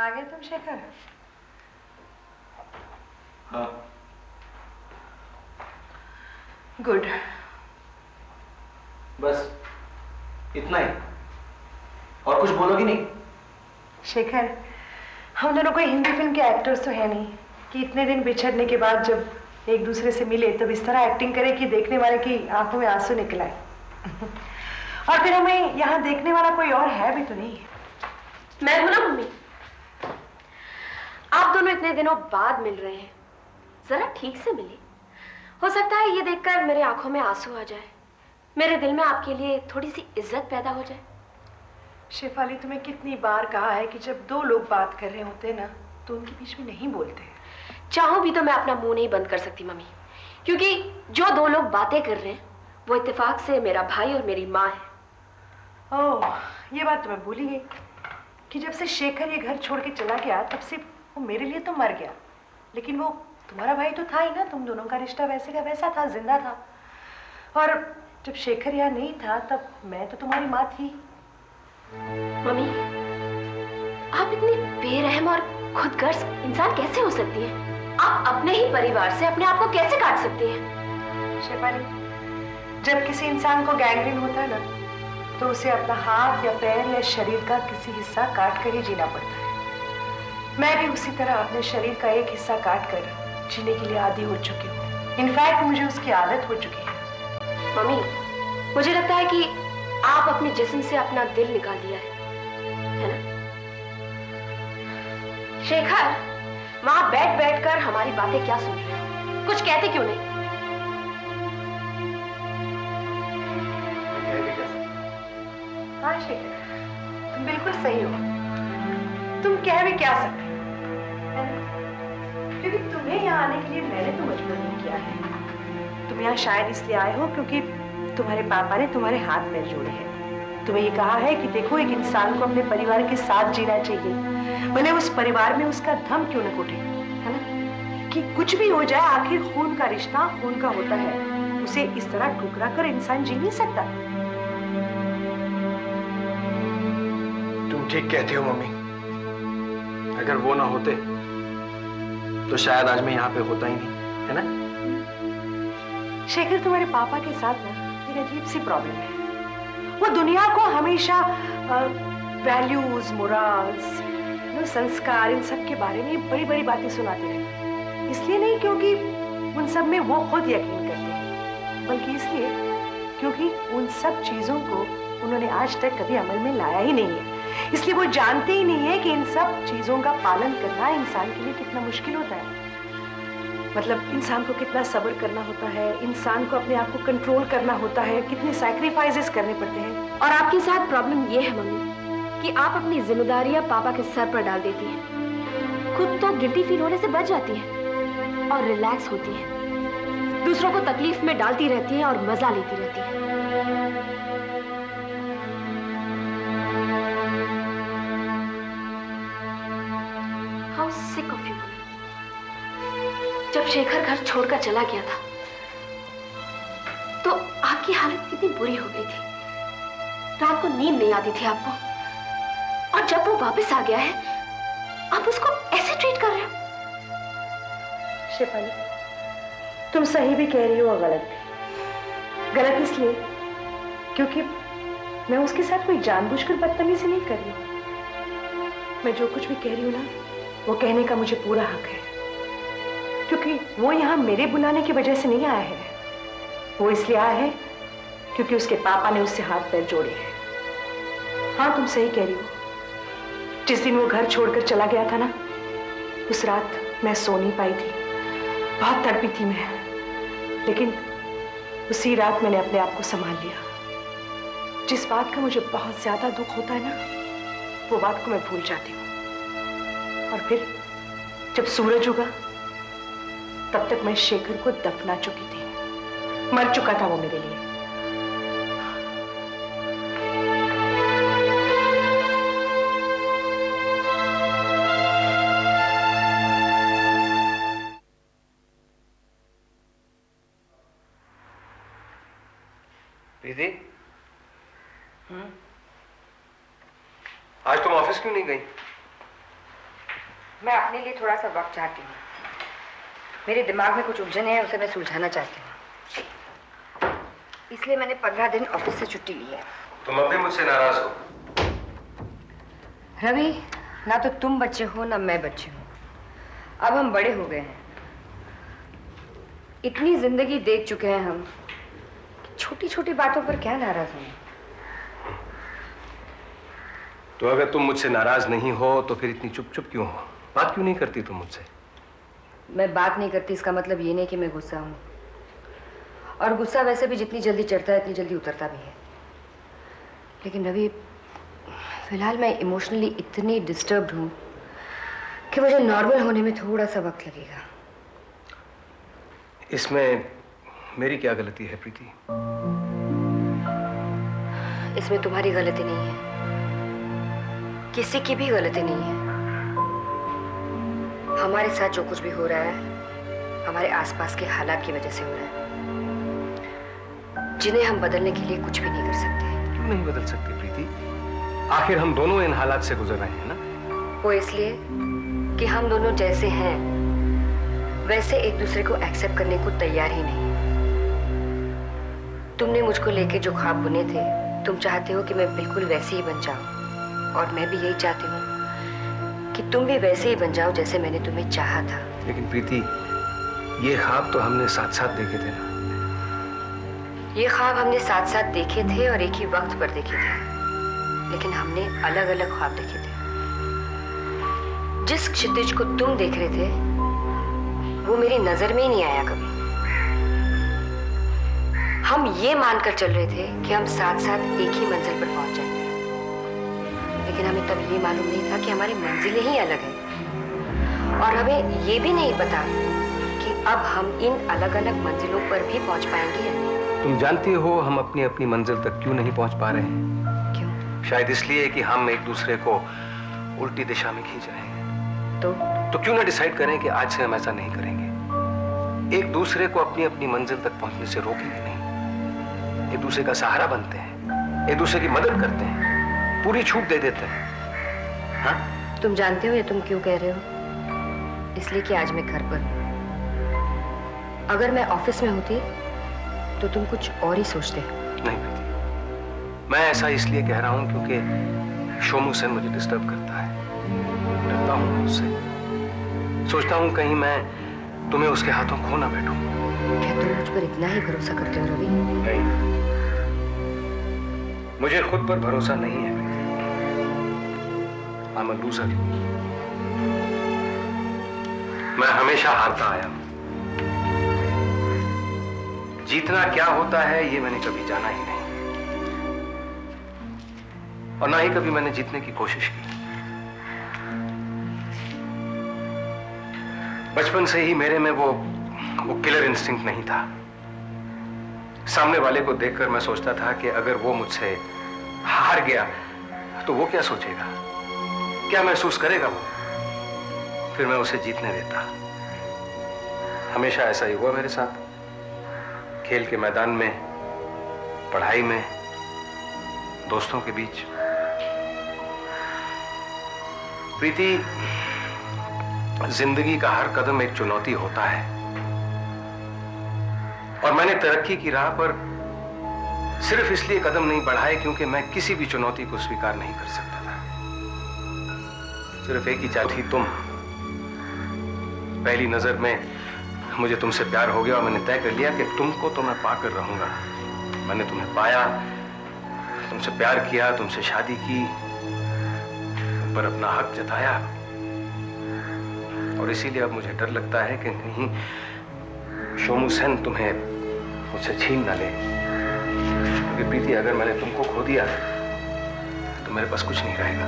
आ गए तुम शेखर? हाँ। गुड। बस इतना ही? और कुछ बोलोगी नहीं? शेखर, हम दोनों कोई हिंदी फिल्म के एक्टर्स तो है नहीं कि इतने दिन बिछड़ने के बाद जब एक दूसरे से मिले तब इस तरह एक्टिंग करे कि देखने वाले की आंखों में आंसू निकल आए। और फिर हमें यहाँ देखने वाला कोई और है भी तो नहीं। मैं हूं ना मम्मी। आप दोनों इतने दिनों बाद मिल रहे हैं, जरा ठीक से मिले। हो सकता है ये देखकर मेरे आंखों में आंसू आ जाए, मेरे दिल में आपके लिए थोड़ी सी इज्जत पैदा हो जाए। शेफाली, तुम्हें कितनी बार कहा है कि जब दो लोग बात कर रहे होते हैं ना तो उनके बीच में नहीं बोलते। चाहूं भी तो मैं अपना मुंह नहीं बंद कर सकती मम्मी, क्योंकि जो दो लोग बातें कर रहे हैं वो इत्तेफाक से मेरा भाई और मेरी माँ है। ओह, ये बात तो मैं भूल ही गई कि जब से शेखर ये घर छोड़ के चला गया तब से वो मेरे लिए तो मर गया, लेकिन वो तुम्हारा भाई तो था ही ना। तुम दोनों का रिश्ता वैसे का वैसा था, जिंदा था। और जब शेखर यहाँ नहीं था तब मैं तो तुम्हारी माँ थी। मम्मी, आप इतनी बेरहम और खुदगर्ज इंसान कैसे हो सकती हैं? आप अपने ही परिवार से अपने आप को कैसे काट सकती हैं? शेफाली, जब किसी इंसान को गैंग्रीन होता है ना तो उसे अपना हाथ या पैर या शरीर का किसी हिस्सा काट कर ही जीना पड़ता है। मैं भी उसी तरह अपने शरीर का एक हिस्सा काट कर जीने के लिए आदी हो चुकी हूँ। इनफैक्ट मुझे उसकी आदत हो चुकी है। मम्मी, मुझे लगता है कि आप अपने जिस्म से अपना दिल निकाल दिया है ना? शेखर, वहां बैठ बैठकर हमारी बातें क्या सुन रहे हो? कुछ कहते क्यों नहीं? हाँ शेखर, तुम बिल्कुल सही हो। तुम कह भी क्या सकते हो, है ना? क्योंकि तुम्हें यहाँ आने के लिए मैंने तो मजबूर नहीं किया है। तुम यहाँ शायद इसलिए आए हो क्योंकि तुम्हारे पापा ने तुम्हारे हाथ पैर जोड़े हैं। तुम्हें ये कहा है कि देखो, एक इंसान को अपने परिवार के साथ जीना चाहिए, भले उस परिवार में उसका दम क्यों न घुटे, है ना? कि कुछ भी हो जाए, आखिर खून का रिश्ता खून का होता है, उसे इस तरह ठुकरा कर इंसान जी नहीं सकता। तुम ठीक कहती हो मम्मी। अगर वो ना होते तो शायद आज मैं यहाँ पे होता ही नहीं, है ना? शेखर, तुम्हारे पापा के साथ ना एक अजीब सी प्रॉब्लम है। वो दुनिया को हमेशा वैल्यूज, मोरल्स, संस्कार, इन सब के बारे में बड़ी बड़ी बातें सुनाते रहते। इसलिए नहीं क्योंकि उन सब में वो खुद यकीन करते हैं, बल्कि इसलिए क्योंकि उन सब चीजों को उन्होंने आज तक कभी अमल में लाया ही नहीं है। इसलिए वो जानते ही नहीं है कि इन सब चीजों का पालन करना इंसान के लिए कितना मुश्किल होता है। मतलब इंसान को कितना सब्र करना होता है, इंसान को अपने आप को कंट्रोल करना होता है, कितने सैक्रिफाइसेस करने पड़ते हैं। और आपके साथ प्रॉब्लम ये है मम्मी कि आप अपनी जिम्मेदारियां पापा के सर पर डाल देती हैं, खुद तो गिल्टी फील होने से बच जाती हैं और रिलैक्स होती हैं, दूसरों को तकलीफ में डालती रहती हैं और मजा लेती रहती हैं। How sick of you. जब शेखर घर छोड़कर चला गया था तो आपकी हालत कितनी बुरी हो गई थी। रात को नींद नहीं आती थी आपको, और जब वो वापस आ गया है आप उसको ऐसे ट्रीट कर रहे हो। शेफाली, तुम सही भी कह रही हो और गलत भी। गलत इसलिए क्योंकि मैं उसके साथ कोई जानबूझकर बदतमीजी नहीं कर रही हूं। मैं जो कुछ भी कह रही हूं ना, वो कहने का मुझे पूरा हक है, क्योंकि वो यहाँ मेरे बुलाने की वजह से नहीं आया है। वो इसलिए आया है क्योंकि उसके पापा ने उससे हाथ पैर जोड़े हैं। हाँ, तुम सही कह रही हो। जिस दिन वो घर छोड़कर चला गया था ना, उस रात मैं सो नहीं पाई थी, बहुत तड़पी थी मैं। लेकिन उसी रात मैंने अपने आप को संभाल लिया। जिस बात का मुझे बहुत ज्यादा दुख होता है ना, वो बात को मैं भूल जाती हूँ। और फिर जब सूरज उगा तब तक मैं शेखर को दफना चुकी थी। मर चुका था वो मेरे लिए। प्रीति, आज तुम ऑफिस क्यों नहीं गई? मैं अपने लिए थोड़ा सा वक्त चाहती हूँ। मेरे दिमाग में कुछ उलझन है, उसे मैं सुलझाना चाहती हूँ। इसलिए मैंने 15 दिन ऑफिस से छुट्टी ली है। तुम अब भी मुझसे नाराज हो? रवि, ना तो तुम बच्चे हो ना मैं बच्ची हूँ। अब हम बड़े हो गए हैं। इतनी जिंदगी देख चुके हैं हम, छोटी छोटी बातों पर क्या नाराज होना। तो अगर तुम मुझसे नाराज नहीं हो तो फिर इतनी चुप चुप क्यों हो? बात क्यों नहीं करती तुम मुझसे? मैं बात नहीं करती इसका मतलब ये नहीं कि मैं गुस्सा हूँ। और गुस्सा वैसे भी जितनी जल्दी चढ़ता है इतनी जल्दी उतरता भी है। लेकिन रवि, फिलहाल मैं इमोशनली इतनी डिस्टर्ब्ड हूँ कि मुझे नॉर्मल होने में थोड़ा सा वक्त लगेगा। इसमें मेरी क्या गलती है प्रीति? इसमें तुम्हारी गलती नहीं है, किसी की भी गलती नहीं है। हमारे साथ जो कुछ भी हो रहा है हमारे आसपास के हालात की वजह से हो रहा है, जिन्हें हम बदलने के लिए कुछ भी नहीं कर सकते। क्यों नहीं बदल सकते प्रीति? आखिर हम दोनों इन हालात से गुजर रहे हैं ना। वो इसलिए कि हम दोनों जैसे हैं वैसे एक दूसरे को एक्सेप्ट करने को तैयार ही नहीं। तुमने मुझको लेके जो ख्वाब बुने थे, तुम चाहते हो कि मैं बिल्कुल वैसे ही बन जाऊं, और मैं भी यही चाहती हूँ कि तुम भी वैसे ही बन जाओ जैसे मैंने तुम्हें चाहा था। लेकिन प्रीति, ये ख्वाब तो हमने साथ साथ देखे थे ना। ये ख्वाब हमने साथ साथ देखे थे और एक ही वक्त पर देखे थे, लेकिन हमने अलग अलग ख्वाब देखे थे। जिस क्षितिज को तुम देख रहे थे वो मेरी नजर में ही नहीं आया कभी। हम ये मानकर चल रहे थे कि हम साथ साथ एक ही मंजिल पर पहुंच जाएंगे, लेकिन हमें तब ये मालूम नहीं था कि हमारी मंजिलें ही अलग हैं। और हमें ये भी नहीं पता कि अब हम इन अलग अलग मंजिलों पर भी पहुंच पाएंगे या नहीं। तुम जानती हो हम अपनी अपनी मंजिल तक क्यों नहीं पहुंच पा रहे हैं? क्यों? शायद इसलिए कि हम एक दूसरे को उल्टी दिशा में खींच रहे हैं। तो क्यों ना डिसाइड करें कि आज से हम ऐसा नहीं करेंगे। एक दूसरे को अपनी अपनी मंजिल तक पहुंचने से रोकेंगे नहीं, एक दूसरे का सहारा बनते हैं, एक दूसरे की मदद करते हैं, पूरी छूट दे देते हैं। हाँ? तुम जानते हो ये तुम क्यों कह रहे हो? इसलिए कि आज मैं घर पर हूं। अगर मैं ऑफिस में होती तो तुम कुछ और ही सोचते। नहीं प्रीति, मैं ऐसा इसलिए कह रहा हूं क्योंकि शोमू सेन मुझे डिस्टर्ब करता है। डरता हूं उससे, सोचता हूं कहीं मैं तुम्हें उसके हाथों खो ना बैठूं। क्या तुम मुझ पर इतना ही भरोसा करते हो रवि? नहीं, मुझे खुद पर भरोसा नहीं है प्रीति। I am a loser. मैं हमेशा हारता आया हूं। जीतना क्या होता है ये मैंने कभी जाना ही नहीं, और ना ही कभी मैंने जीतने की कोशिश की। बचपन से ही मेरे में वो किलर इंस्टिंक्ट नहीं था। सामने वाले को देखकर मैं सोचता था कि अगर वो मुझसे हार गया तो वो क्या सोचेगा, क्या महसूस करेगा वो। फिर मैं उसे जीतने देता। हमेशा ऐसा ही हुआ मेरे साथ, खेल के मैदान में, पढ़ाई में, दोस्तों के बीच। प्रीति, जिंदगी का हर कदम एक चुनौती होता है, और मैंने तरक्की की राह पर सिर्फ इसलिए कदम नहीं बढ़ाए क्योंकि मैं किसी भी चुनौती को स्वीकार नहीं कर सकता था। सिर्फ एक ही चाह थी, तुम। पहली नजर में मुझे तुमसे प्यार हो गया और मैंने तय कर लिया कि तुमको तो मैं पाकर रहूंगा। मैंने तुम्हें पाया, तुमसे प्यार किया, तुमसे शादी की, तुम पर अपना हक जताया, और इसीलिए अब मुझे डर लगता है कि कहीं शोमू सेन तुम्हें मुझसे छीन ना ले। क्योंकि प्रीति, अगर मैंने तुमको खो दिया तो मेरे पास कुछ नहीं रहेगा।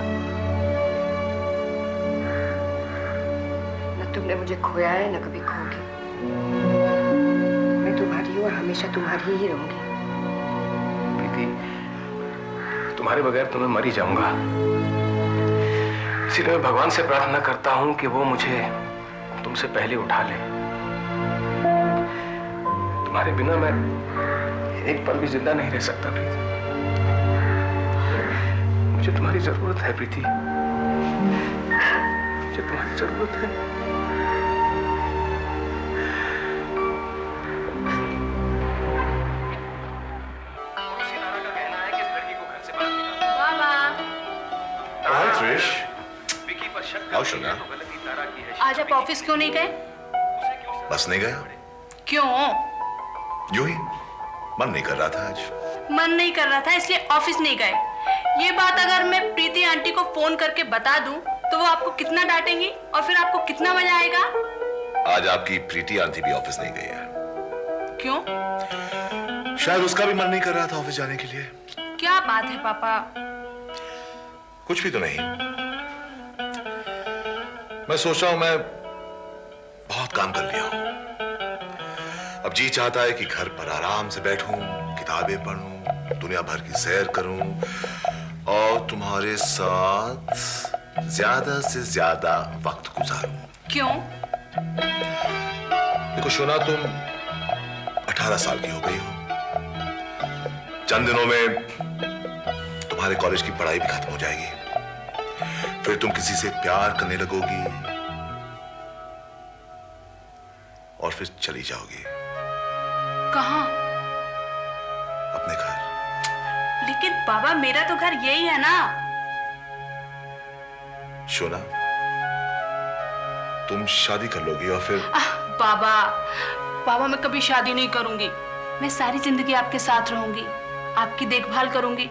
न तुमने मुझे खोया है न कभी खोगी। मैं तुम्हारी हूँ और हमेशा तुम्हारी ही रहूंगी। प्रीति, तुम्हारे बगैर तो मैं मर ही जाऊंगा। इसीलिए मैं भगवान से प्रार्थना करता हूं कि वो मुझे तुमसे पहले उठा ले। तुम्हारे बिना मैं एक पल भी जिंदा नहीं रह सकता प्रीति। मुझे तुम्हारी जरूरत है प्रीति। मुझे तुम्हारी जरूरत है। हाय त्रिश, आओ सुना। आज आप ऑफिस क्यों नहीं गए? बस नहीं गया, क्यों? यूं ही मन नहीं कर रहा था आज। मन नहीं कर रहा था इसलिए ऑफिस नहीं गए। ये बात अगर मैं प्रीति आंटी को फोन करके बता दूं तो वो आपको कितना डांटेंगी और फिर आपको कितना मजा आएगा? आज आपकी प्रीति आंटी भी ऑफिस नहीं गई है। क्यों? शायद उसका भी मन नहीं कर रहा था ऑफिस जाने के लिए। क्या बात है पापा? कुछ भी तो नहीं। मैं सोच रहा हूं मैं बहुत काम कर लिया हूं। अब जी चाहता है कि घर पर आराम से बैठूं, किताबें पढूं, दुनिया भर की सैर करूं और तुम्हारे साथ ज्यादा से ज्यादा वक्त गुजारूं। क्यों? देखो शोना, तुम 18 साल की हो गई हो। चंद दिनों में तुम्हारे कॉलेज की पढ़ाई भी खत्म हो जाएगी। फिर तुम किसी से प्यार करने लगोगी और फिर चली जाओगी। कहाँ? अपने घर। लेकिन बाबा मेरा तो घर यही है ना। शोना, तुम शादी कर लोगी और फिर बाबा मैं कभी शादी नहीं करूंगी। मैं सारी जिंदगी आपके साथ रहूंगी, आपकी देखभाल करूंगी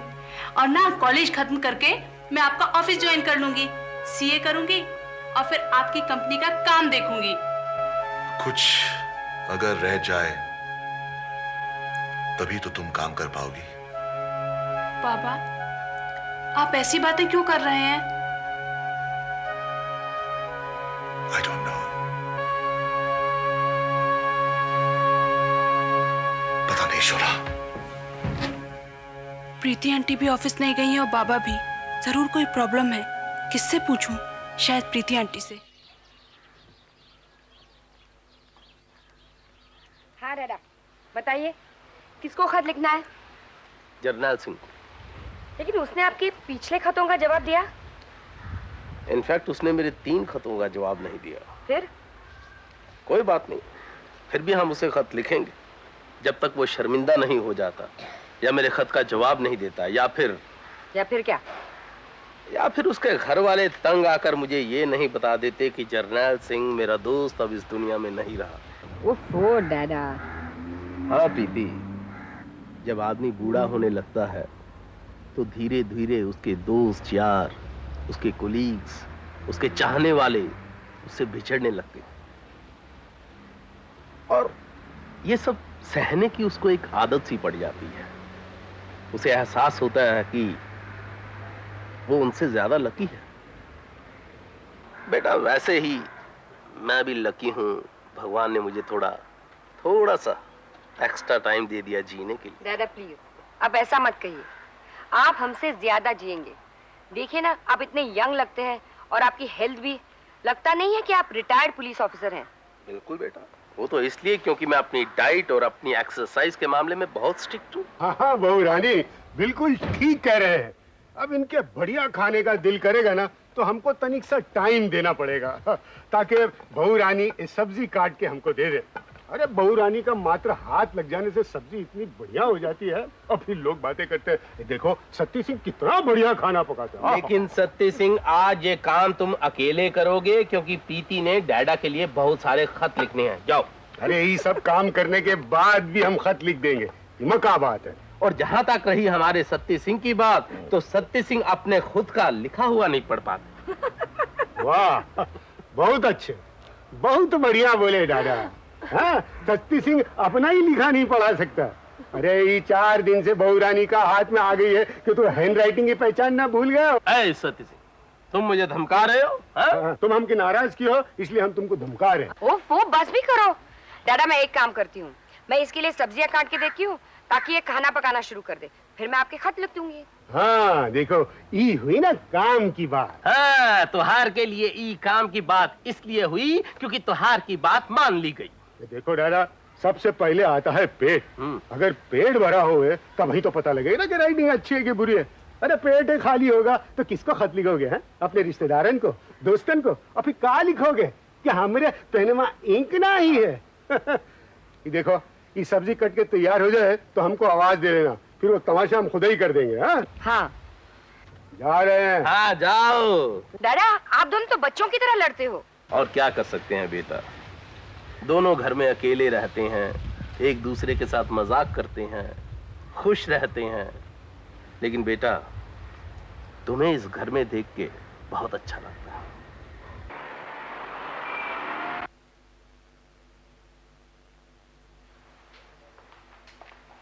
और ना कॉलेज खत्म करके मैं आपका ऑफिस ज्वाइन कर लूंगी, सीए करूंगी और फिर आपकी कंपनी का काम देखूंगी। कुछ अगर रह जाए तभी तो तुम काम कर पाओगी। बाबा आप ऐसी बातें क्यों कर रहे हैं? I don't know. पता नहीं शोना। प्रीति आंटी भी ऑफिस नहीं गई है और बाबा भी। जरूर कोई प्रॉब्लम है। किससे पूछूं? शायद प्रीति आंटी से। हाँ दादा, बताइए किसको खत लिखना है? जरनैल सिंह। लेकिन उसने आपके पिछले खतों का जवाब दिया। इनफैक्ट उसने मेरे 3 खतों का जवाब नहीं दिया। फिर? कोई बात नहीं, फिर भी हम उसे खत लिखेंगे जब तक वो शर्मिंदा नहीं हो जाता या मेरे खत का जवाब नहीं देता या फिर क्या? या फिर उसके घर वाले तंग आकर मुझे ये नहीं बता देते कि जरनैल सिंह मेरा दोस्त अब इस दुनिया में नहीं रहा। ओफो दादा। हाँ प्रीति, जब आदमी बूढ़ा होने लगता है तो धीरे धीरे उसके दोस्त यार, उसके कोलीग्स, उसके चाहने वाले उससे बिछड़ने लगते और ये सब सहने की उसको एक आदत सी पड़ जाती है। उसे एहसास होता है कि वो उनसे ज्यादा लकी है। बेटा वैसे ही मैं भी लकी हूं, भगवान ने मुझे थोड़ा सा एक्स्ट्रा टाइम दे दिया जीने के लिए। दादा प्लीज अब ऐसा मत कहिए, आप हमसे ज्यादा जिएंगे। देखिए ना, आप इतने यंग लगते हैं और आपकी हेल्थ भी, लगता नहीं है कि आप रिटायर्ड पुलिस ऑफिसर हैं। बिल्कुल बेटा, वो तो इसलिए क्योंकि मैं अपनी डाइट और अपनी एक्सरसाइज के मामले में बहुत स्ट्रिक्ट हूँ। हाँ बहू रानी बिल्कुल ठीक कह रहे हैं। अब इनके बढ़िया खाने का दिल करेगा ना तो हमको तनिक सा टाइम देना पड़ेगा ताकि बहू रानी सब्जी काट के हमको दे दे। अरे बहू रानी का मात्र हाथ लग जाने से सब्जी इतनी बढ़िया हो जाती है और फिर लोग बातें करते हैं, देखो सत्ती सिंह कितना बढ़िया खाना पकाते हैं। लेकिन सत्ती सिंह आज ये काम तुम अकेले करोगे क्योंकि प्रीति ने डैडा के लिए बहुत सारे खत लिखने हैं। जाओ। अरे ये सब काम करने के बाद भी हम खत लिख देंगे, इसमें क्या बात है। और जहां तक रही हमारे सत्ती सिंह की बात, तो सत्ती सिंह अपने खुद का लिखा हुआ नहीं पढ़ पाते। वाह बहुत अच्छे, बहुत बढ़िया बोले दादा। हाँ, सत्ती सिंह अपना ही लिखा नहीं पढ़ा सकता। अरे ये 4 दिन से बहू रानी का हाथ में आ गई है कि तू हैंड राइटिंग की पहचान ना भूल गए। ऐ सत्ती सिंह, तुम मुझे धमका रहे हो? हाँ? तुम हमके नाराज की हो इसलिए हम तुमको धमका रहे हैं। ओफो बस भी करो दादा, मैं एक काम करती हूँ, मैं इसके लिए सब्जियां काट के देती हूँ ताकि ये खाना पकाना शुरू कर दे, फिर मैं आपके खत लिख दूंगी। हाँ देखो, ये हुई ना काम की बात। हाँ, त्योहार के लिए ई काम की बात इसलिए हुई क्योंकि त्योहार की बात मान ली गई। देखो दादा, सबसे पहले आता है पेट। अगर पेट भरा हुए तब ही तो पता लगेगा ना कि राइटिंग अच्छी है कि बुरी है। अरे पेट ही खाली होगा तो किसको खत लिखोगे? हैं अपने रिश्तेदारन को, दोस्तन को, और फिर कहा लिखोगे कि हमरे पेन में इंक ना ही है? ये देखो, ये सब्जी कट के तैयार हो जाए तो हमको आवाज दे देना, फिर वो तमाशा हम खुद ही कर देंगे। हाँ जा रहे हैं। हाँ जाओ। दादा, आप दोनों तो बच्चों की तरह लड़ते हो। और क्या कर सकते हैं बेटा, दोनों घर में अकेले रहते हैं, एक दूसरे के साथ मजाक करते हैं, खुश रहते हैं। लेकिन बेटा, तुम्हें इस घर में देख के बहुत अच्छा लगता है।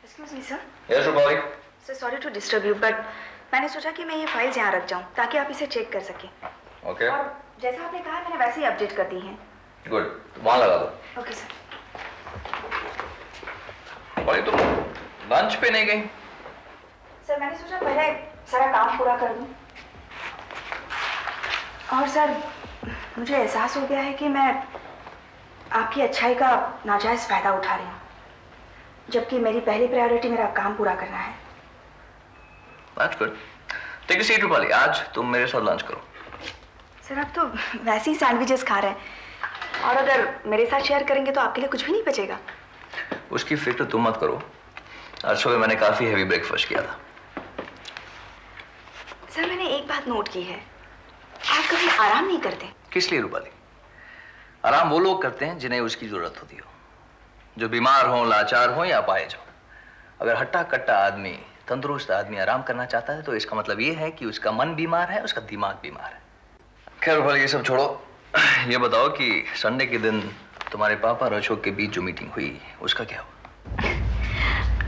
Excuse me, sir. Yes, Rupali. Sir, sorry to disturb you, but मैंने सोचा कि मैं ये फाइल्स यहाँ रख जाऊँ ताकि आप इसे चेक कर सकें। Okay. और जैसा आपने कहा मैंने वैसे ही अपडेट कर दी हैं। Good. वहाँ लगा दो। Okay sir. भाई तुम लंच पे नहीं गई? सर मैंने सोचा पहले सारा काम पूरा कर दूँ। और सर मुझे एहसास हो गया है कि मैं आपकी अच्छाई का नाजायज़ फ़ायदा उठा रही हूँ, जबकि मेरी पहली प्रायोरिटी मेरा काम पूरा करना है। That's good. Take a seat, Rupali. आज तुम मेरे साथ लंच करो। सर आप तो वैसे ही सैंडविचेस खा रहे हैं, और अगर मेरे साथ शेयर करेंगे तो आपके लिए कुछ भी नहीं बचेगा। उसकी फिक्र तुम मत करो, आज सुबह मैंने काफी हेवी ब्रेकफास्ट किया था। सर मैंने एक बात नोट की है, आप कभी आराम नहीं करते। किस लिए रूपाली? आराम वो लोग करते हैं जिन्हें उसकी जरूरत होती हो, जो बीमार हो, लाचार हो या अपाहिज हो। अगर हट्टा कट्टा आदमी, तंदुरुस्त आदमी आराम करना चाहता है तो इसका मतलब ये है कि उसका मन बीमार है, उसका दिमाग बीमार है। खैर रूपाली, ये सब छोड़ो। ये बताओ कि संडे के दिन तुम्हारे पापा और अशोक के बीच जो मीटिंग हुई उसका क्या हुआ?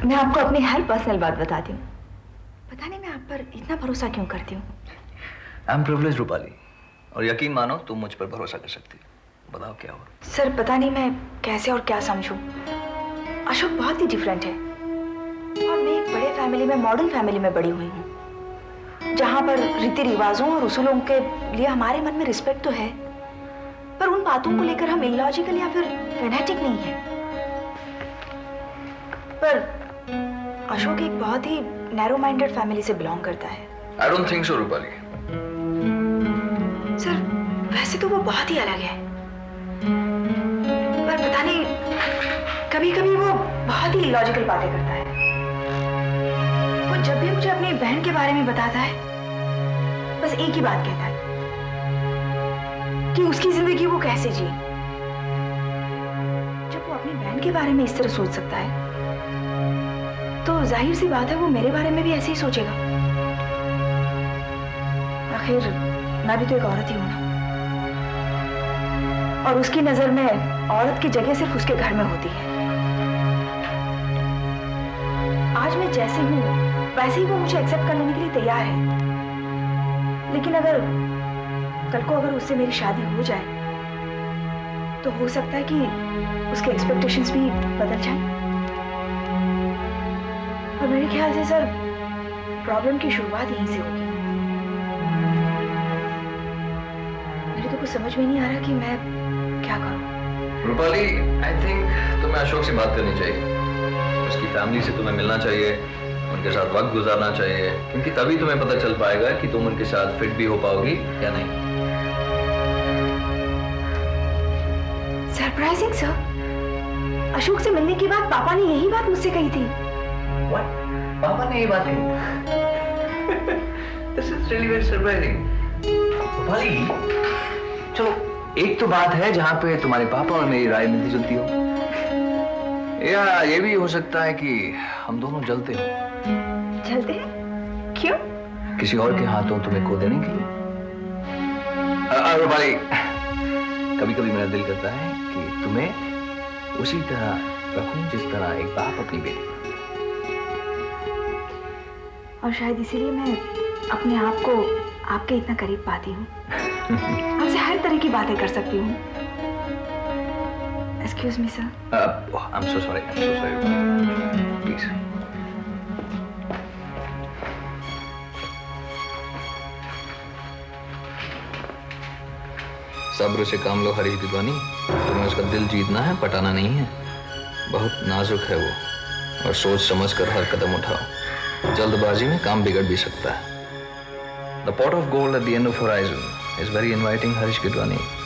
मैं आपको अपनी हर पर्सनल बात बताती हूँ। पता नहीं मैं आप पर इतना भरोसा क्यों करती हूँ। आई एम प्रिविलेज्ड रूपाली, और यकीन मानो तुम मुझ पर भरोसा कर सकती हो। बताओ क्या हुआ? सर पता नहीं मैं कैसे और क्या समझूं। अशोक बहुत ही डिफरेंट है, और मैं एक बड़े फैमिली में, मॉडर्न फैमिली में बड़ी हुई हूँ, जहाँ पर रीति रिवाजों और उसूलों के लिए हमारे मन में रिस्पेक्ट तो है, पर उन बातों को लेकर हम इलॉजिकल या फिर फैनेटिक नहीं है। पर अशोक एक बहुत ही नैरो माइंडेड फैमिली से बिलोंग करता है। I don't think so Rupali. Sir वैसे तो वो बहुत ही अलग है, पर पता नहीं कभी कभी वो बहुत ही इलॉजिकल बातें करता है। वो जब भी मुझे अपनी बहन के बारे में बताता है बस एक ही बात कहता है कि उसकी जिंदगी वो कैसे जी। जब वो अपनी बहन के बारे में इस तरह सोच सकता है तो जाहिर सी बात है वो मेरे बारे में भी ऐसे ही सोचेगा। आखिर मैं भी तो एक औरत ही हूं ना, और उसकी नजर में औरत की जगह सिर्फ उसके घर में होती है। आज मैं जैसे हूं वैसे ही वो मुझे एक्सेप्ट कर लेने के लिए तैयार है, लेकिन अगर कल को अगर उससे मेरी शादी हो जाए तो हो सकता है कि उसके एक्सपेक्टेशंस भी बदल जाएं। और मेरे ख्याल से सर प्रॉब्लम की शुरुआत यहीं से होगी। मेरे तो कुछ समझ में नहीं आ रहा कि मैं क्या करूं। रूपाली, आई थिंक तुम्हें अशोक से बात करनी चाहिए। उसकी फैमिली से तुम्हें मिलना चाहिए, उनके साथ वक्त गुजारना चाहिए, क्योंकि तभी तुम्हें पता चल पाएगा कि तुम उनके साथ फिट भी हो पाओगी या नहीं। सरप्राइजिंग सर, अशोक से मिलने के बाद पापा ने यही बात मुझसे कही थी। What? पापा ने ये बात कही? This is really very surprising. Rupali, चलो एक तो बात है जहाँ पे तुम्हारे पापा और मेरी राय मिलती जुलती हो, या ये भी हो सकता है कि हम दोनों जलते हो। चलते हैं? क्यों? किसी और के हाथों तुम्हें खो देने के लिए। रूपाली, कभी कभी मेरा दिल करता है कि तुम्हें उसी तरह रखूं जिस तरह एक बाप अपनी बेटी। और शायद इसीलिए मैं अपने आप को आपके इतना करीब पाती हूँ। आपसे हर तरह की बातें कर सकती हूँ। Excuse me, sir. I'm so sorry. I'm so sorry. Please. सब्र से काम लो हरी दीवानी, तुम्हें उसका दिल जीतना है, पटाना नहीं है। बहुत नाजुक है वो, और सोच समझ कर हर कदम उठाओ। जल्दबाजी में काम बिगड़ भी सकता है। The pot of gold at the end of horizon is very inviting, Harish Gidwani.